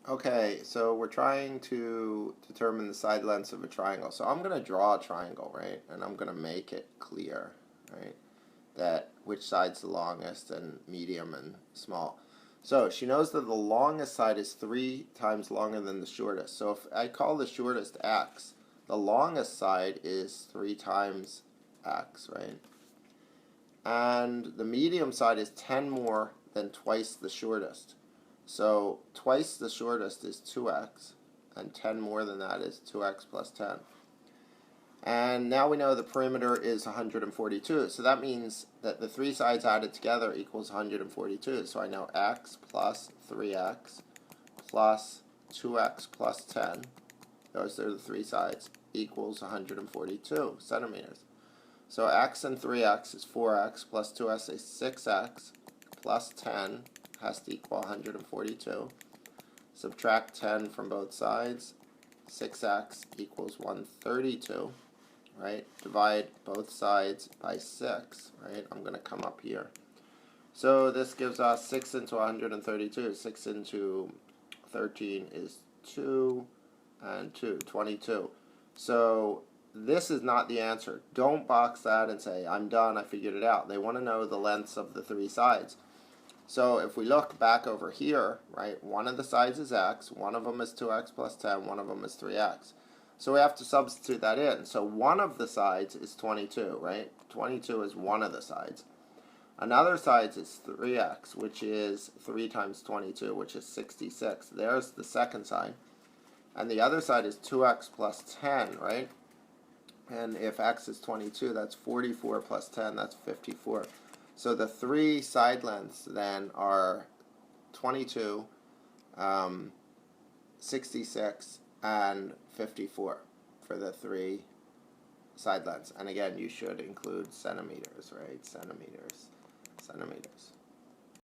Okay, so we're trying to determine the side lengths of a triangle. So I'm going to draw a triangle, right? And I'm going to make it clear, right? That which side's the longest and medium and small. So she knows that the longest side is 3 times longer than the shortest. So if I call the shortest x, the longest side is 3 times x, right? And the medium side is 10 more than twice the shortest. So twice the shortest is 2x, and 10 more than that is 2x plus 10. And now we know the perimeter is 142, so that means that the three sides added together equals 142. So I know x plus 3x plus 2x plus 10, those are the three sides, equals 142 centimeters. So x and 3x is 4x, plus 2x is 6x, plus 10 has to equal 142. Subtract 10 from both sides, 6x equals 132, right? Divide both sides by 6, right? I'm going to come up here. So this gives us 6 into 132. 6 into 13 is 2, and 2, 22. So this is not the answer. Don't box that and say, I'm done, I figured it out. They want to know the lengths of the three sides. So if we look back over here, right, one of the sides is x, one of them is 2x plus 10, one of them is 3x. So we have to substitute that in. So one of the sides is 22, right? 22 is one of the sides. Another side is 3x, which is 3 times 22, which is 66. There's the second side. And the other side is 2x plus 10, right? And if x is 22, that's 44 plus 10, that's 54. So the three side lengths then are 22, 66, and 54 for the three side lengths. And again, you should include centimeters, right? Centimeters.